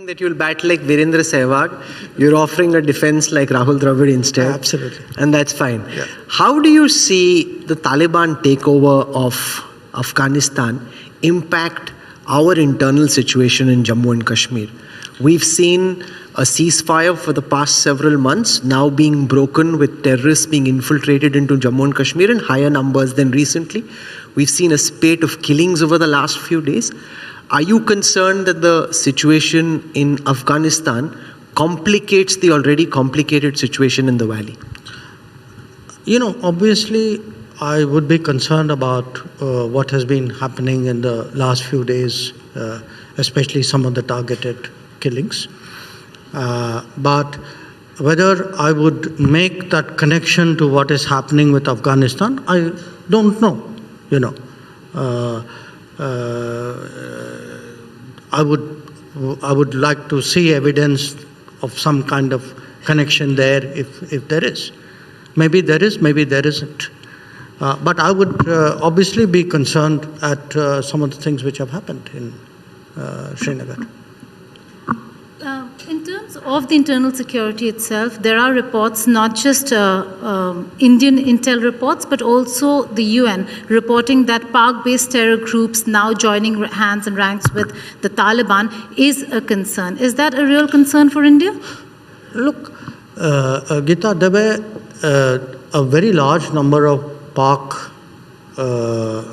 That you'll bat like Virendra Sehwag, you're offering a defense like Rahul Dravid instead. Absolutely. And that's fine. Yeah. How do you see the Taliban takeover of Afghanistan impact our internal situation in Jammu and Kashmir? We've seen a ceasefire for the past several months now being broken with terrorists being infiltrated into Jammu and Kashmir in higher numbers than recently. We've seen a spate of killings over the last few days. Are you concerned that the situation in Afghanistan complicates the already complicated situation in the valley? Obviously, I would be concerned about what has been happening in the last few days, especially some of the targeted killings. But whether I would make that connection to what is happening with Afghanistan, I don't know. I would like to see evidence of some kind of connection there if there is. Maybe there is, maybe there isn't. But I would obviously be concerned at some of the things which have happened in Srinagar. In terms of the internal security itself, there are reports, not just Indian intel reports, but also the UN reporting that Pak-based terror groups now joining hands and ranks with the Taliban is a concern. Is that a real concern for India? Look, Gita, there were a very large number of Pak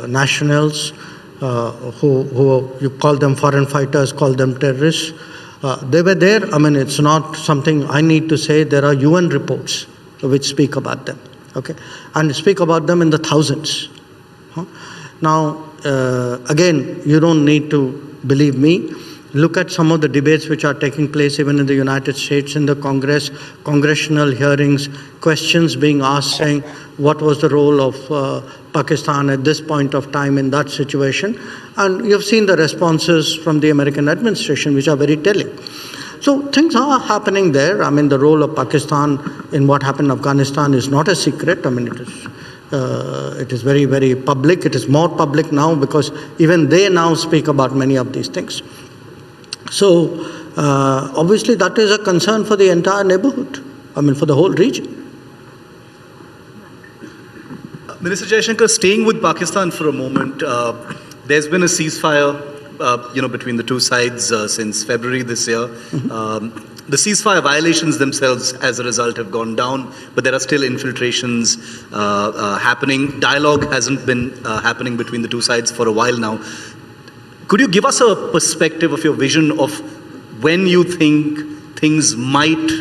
nationals who you call them foreign fighters, call them terrorists. They were there. It's not something I need to say. There are UN reports which speak about them, okay, and speak about them in the thousands. Now, again, you don't need to believe me. Look at some of the debates which are taking place even in the United States, in the Congress, congressional hearings, questions being asked saying what was the role of Pakistan at this point of time in that situation. And you've seen the responses from the American administration, which are very telling. So things are happening there. The role of Pakistan in what happened in Afghanistan is not a secret. It is very, very public. It is more public now because even they now speak about many of these things. So obviously that is a concern for the entire neighborhood, for the whole region. Minister Jaishankar, staying with Pakistan for a moment, there's been a ceasefire, between the two sides since February this year. The ceasefire violations themselves, as a result, have gone down, but there are still infiltrations happening. Dialogue hasn't been happening between the two sides for a while now. Could you give us a perspective of your vision of when you think things might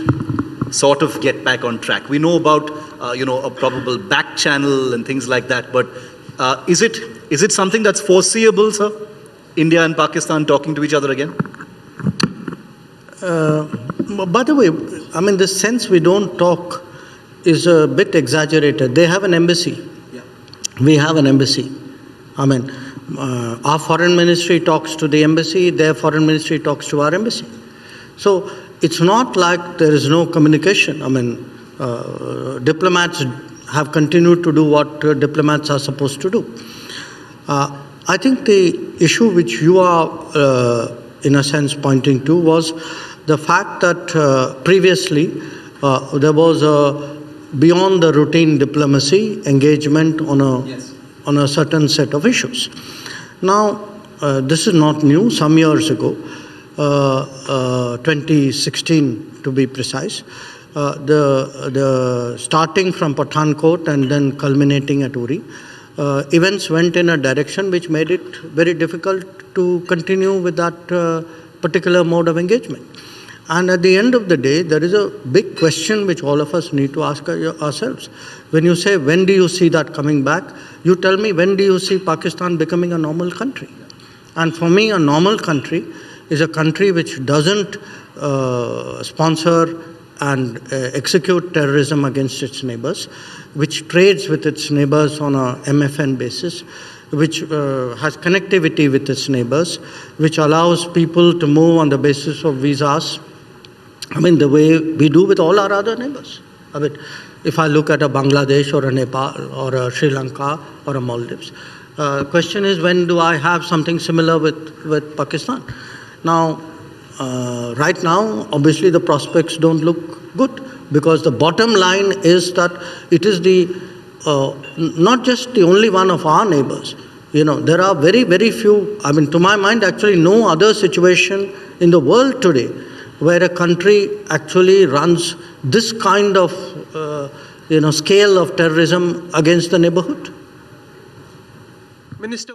sort of get back on track? We know about a probable back channel and things like that, but is it something that's foreseeable, sir? India and Pakistan talking to each other again? By the way, the sense we don't talk is a bit exaggerated. They have an embassy. Yeah. We have an embassy. Our foreign ministry talks to the embassy, their foreign ministry talks to our embassy. So it's not like there is no communication. Diplomats have continued to do what diplomats are supposed to do. I think the issue which you are, in a sense, pointing to was the fact that previously there was a beyond the routine diplomacy engagement on a certain set of issues. Now, this is not new. Some years ago, 2016 to be precise, the starting from Pathankot and then culminating at Uri, events went in a direction which made it very difficult to continue with that particular mode of engagement. And at the end of the day, there is a big question which all of us need to ask ourselves. When you say, when do you see that coming back? You tell me, when do you see Pakistan becoming a normal country? And for me, a normal country is a country which doesn't sponsor and execute terrorism against its neighbors, which trades with its neighbors on a MFN basis, which has connectivity with its neighbors, which allows people to move on the basis of visas, the way we do with all our other neighbors. If I look at a Bangladesh or a Nepal or a Sri Lanka or a Maldives, question is, when do I have something similar with Pakistan? Now, right now, obviously, the prospects don't look good because the bottom line is that it is not just the only one of our neighbors. There are very, very few, to my mind, actually no other situation in the world today where a country actually runs this kind of, scale of terrorism against the neighborhood. Minister.